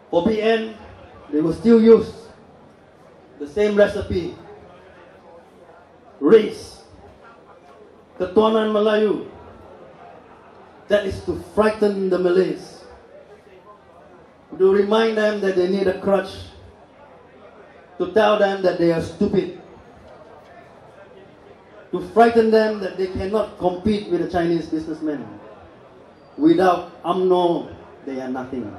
For BN, they will still use the same recipe. Race, Ketuanan Melayu. That is to frighten the Malays. To remind them that they need a crutch. To tell them that they are stupid. To frighten them that they cannot compete with the Chinese businessmen. Without UMNO, they are nothing.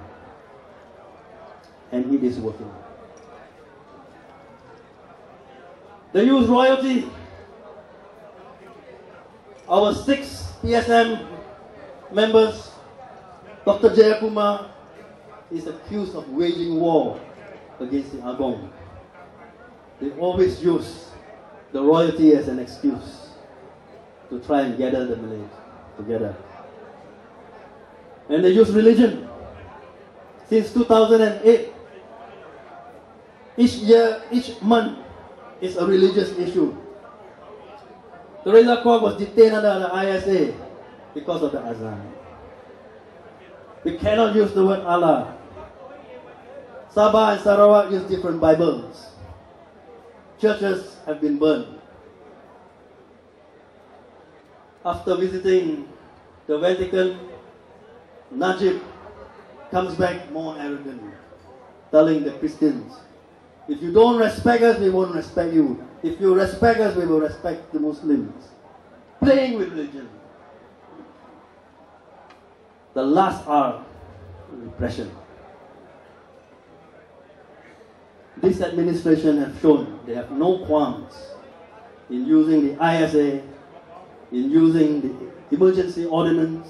And it is working. They use royalty. Our 6 PSM members, Dr. Jayakumar, is accused of waging war against the Agong. They always use the royalty as an excuse to try and gather the Malays together. And they use religion. Since 2008, each year, each month is a religious issue. Teresa Kwok was detained under the ISA because of the Azan. We cannot use the word Allah. Sabah and Sarawak use different Bibles. Churches have been burned. After visiting the Vatican, Najib comes back more arrogant, telling the Christians, if you don't respect us, we won't respect you. If you respect us, we will respect the Muslims. Playing with religion. The last R, repression. This administration has shown they have no qualms in using the ISA, in using the emergency ordinance,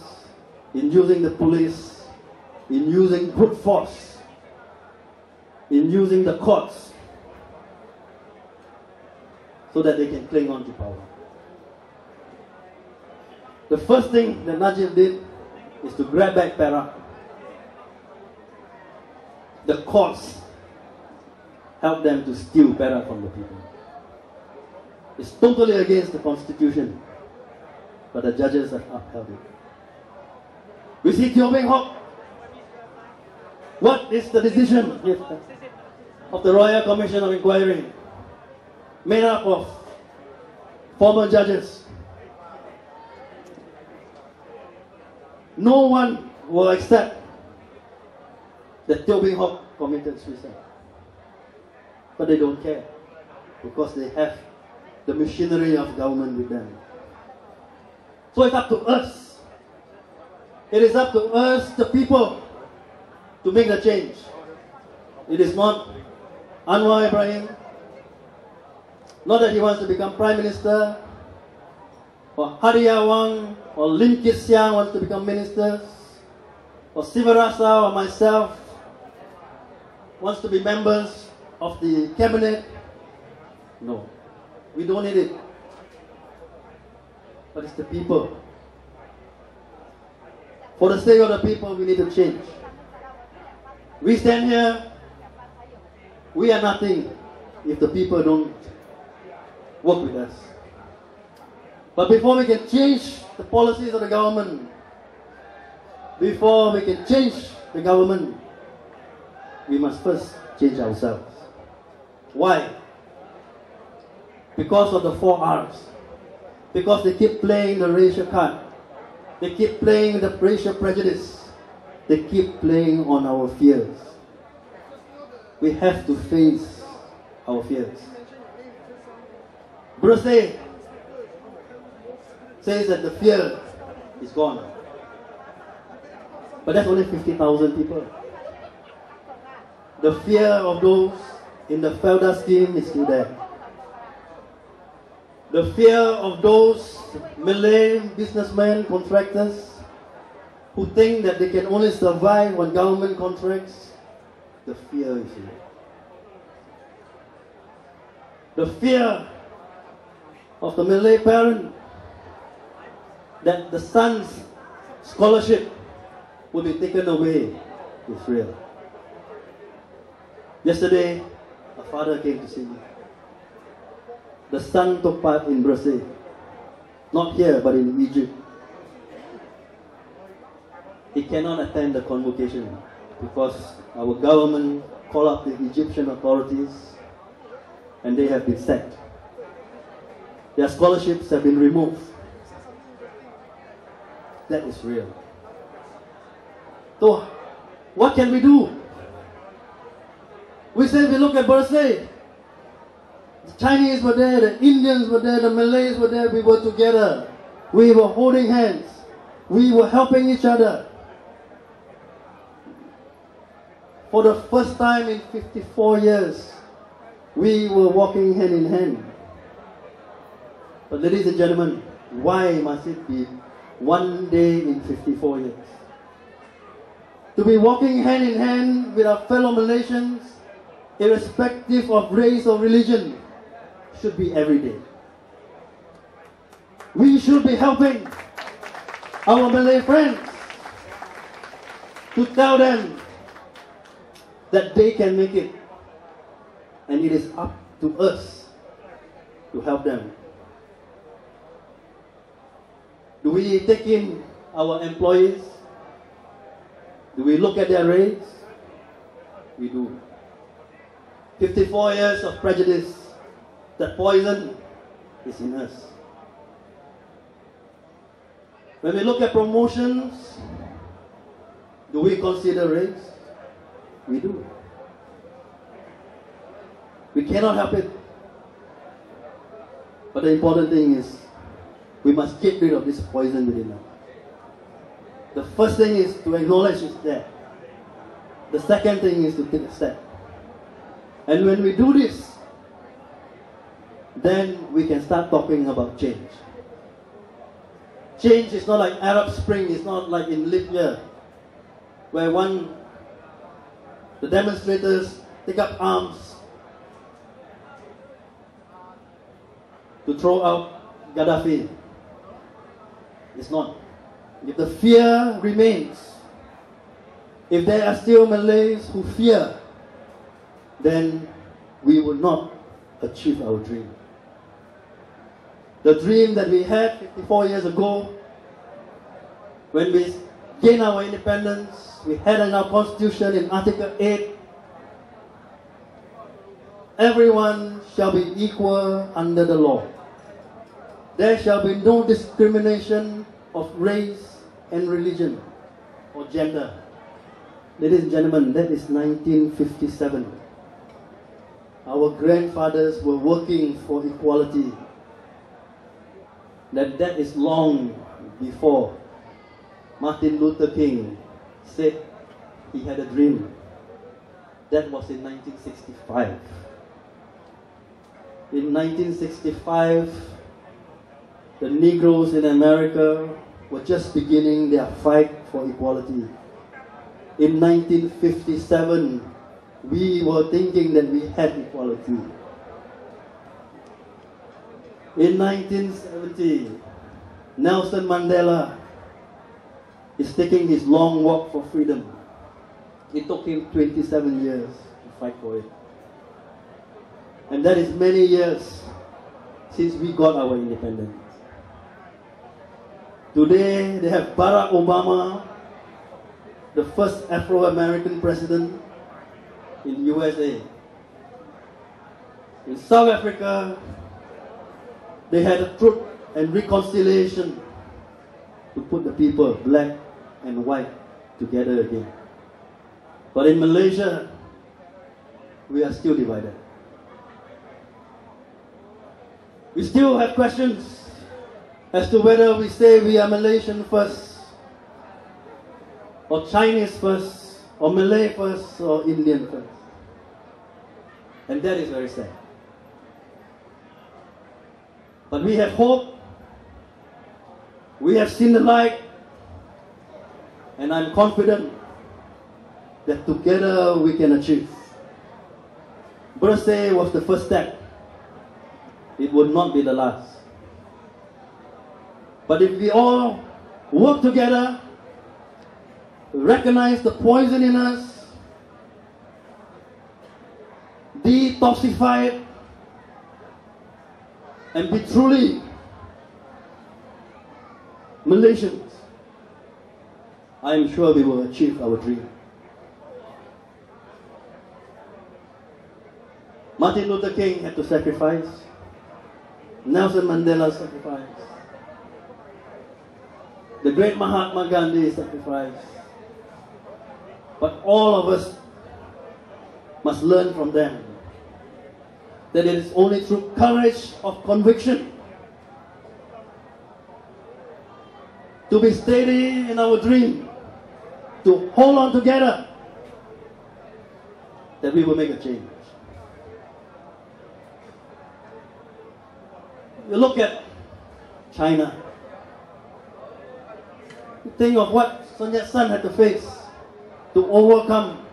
in using the police, in using brute force, in using the courts, so that they can cling on to power. The first thing that Najib did is to grab back Perak. The courts helped them to steal Perak from the people. It's totally against the constitution, but the judges have upheld it. We see Teo Beng Hock. What is the decision of the Royal Commission of Inquiry, made up of former judges? No one will accept that Teo Beng Hock committed suicide. But they don't care, because they have the machinery of government with them. So it's up to us. It is up to us, the people, to make the change. It is not Anwar Ibrahim, not that he wants to become Prime Minister, or Haria Wang, or Lim Kit Siang wants to become ministers, or Sivarasa or myself wants to be members of the cabinet. No, we don't need it. But it's the people. For the sake of the people, we need to change. We stand here, we are nothing if the people don't work with us. But before we can change the policies of the government, before we can change the government, we must first change ourselves. Why? Because of the 4 R's. Because they keep playing the racial card. They keep playing the racial prejudice. They keep playing on our fears. We have to face our fears. Bruce says that the fear is gone. But that's only 50,000 people. The fear of those in the FELDA scheme is still there. The fear of those Malay businessmen, contractors, who think that they can only survive on government contracts, the fear is here. The fear of the Malay parent that the son's scholarship will be taken away is real. Yesterday, a father came to see me. The son took part in Brazil. Not here, but in Egypt. He cannot attend the convocation because our government called up the Egyptian authorities and they have been sacked. Their scholarships have been removed. That is real. So, what can we do? We say we look at birthday. The Chinese were there, the Indians were there, the Malays were there, we were together. We were holding hands. We were helping each other. For the first time in 54 years, we were walking hand in hand. But ladies and gentlemen, why must it be one day in 54 years? To be walking hand in hand with our fellow Malaysians, irrespective of race or religion, should be every day. We should be helping our Malay friends to tell them that they can make it. And it is up to us to help them. Do we take in our employees? Do we look at their race? We do. 54 years of prejudice, that poison is in us. When we look at promotions, do we consider race? We do. We cannot help it. But the important thing is, we must get rid of this poison within us. The first thing is to acknowledge it's there. The second thing is to take a step. And when we do this, then we can start talking about change. Change is not like Arab Spring, it's not like in Libya, where the demonstrators take up arms to throw out Gaddafi. It's not. If the fear remains, if there are still Malays who fear, then we will not achieve our dream. The dream that we had 54 years ago, when we gained our independence, we had in our constitution in Article 8, everyone shall be equal under the law. There shall be no discrimination of race and religion or gender. Ladies and gentlemen, that is 1957. Our grandfathers were working for equality. That is long before Martin Luther King said he had a dream. That was in 1965. In 1965, the Negroes in America were just beginning their fight for equality. In 1957, we were thinking that we had equality. In 1970, Nelson Mandela is taking his long walk for freedom. It took him 27 years to fight for it. And that is many years since we got our independence. Today, they have Barack Obama, the first Afro-American president in USA. In South Africa, they had a truth and reconciliation to put the people, black and white, together again. But in Malaysia, we are still divided. We still have questions as to whether we say we are Malaysian first, or Chinese first, or Malay first, or Indian first. And that is very sad. But we have hope. We have seen the light. And I'm confident that together we can achieve. Birthday was the first step. It would not be the last. But if we all work together, recognize the poison in us, detoxify it, and be truly Malaysians, I am sure we will achieve our dream. Martin Luther King had to sacrifice. Nelson Mandela sacrificed. The great Mahatma Gandhi sacrificed. But all of us must learn from them that it is only through courage of conviction, to be steady in our dream, to hold on together, that we will make a change. You look at China, you think of what Sun Yat-sen had to face to overcome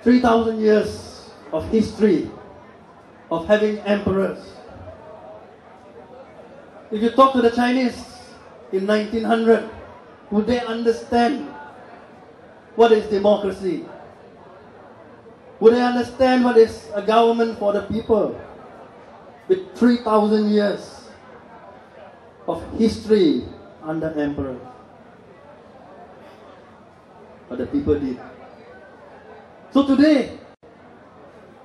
3,000 years of history of having emperors. If you talk to the Chinese in 1900, would they understand what is democracy? Would they understand what is a government for the people with 3,000 years of history under emperor? But the people did. So today,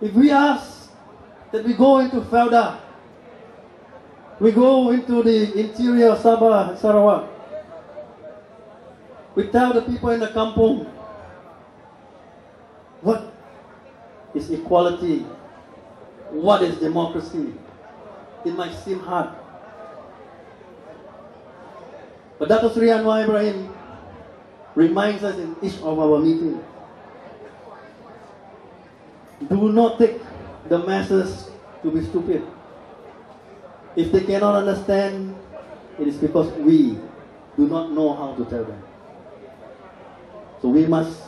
if we ask that we go into Felda, we go into the interior of Sabah and Sarawak, we tell the people in the kampung, what is equality? What is democracy? It might seem hard. But Dr. Sri Anwar Ibrahim reminds us in each of our meetings, do not take the masses to be stupid. If they cannot understand, it is because we do not know how to tell them. So we must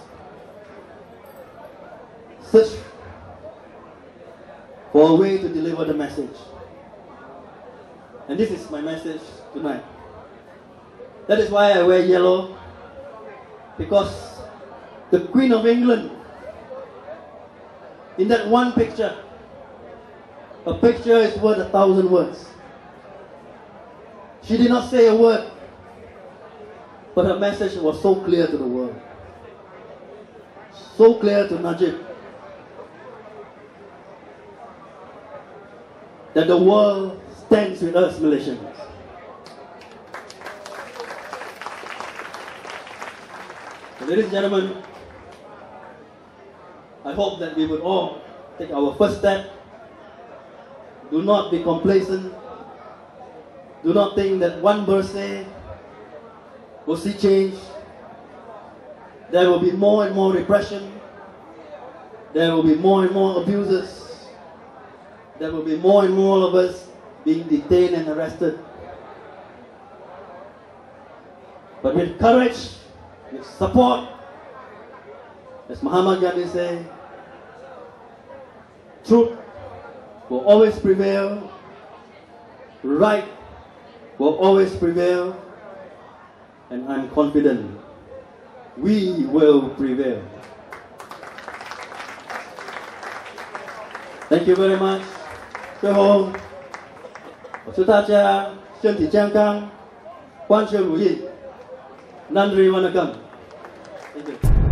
search for a way to deliver the message. And this is my message tonight. That is why I wear yellow, because the Queen of England, in that one picture, a picture is worth 1,000 words. She did not say a word, but her message was so clear to the world, so clear to Najib, that the world stands with us Malaysians. So, ladies and gentlemen, I hope that we would all take our first step. Do not be complacent. Do not think that one birthday will see change. There will be more and more repression. There will be more and more abuses. There will be more and more of us being detained and arrested. But with courage, with support, as Mahatma Gandhi said, truth will always prevail, right will always prevail, and I'm confident we will prevail. Thank you very much. 最后，我祝大家身体健康，万事如意。Nandri Wanakam. Thank you.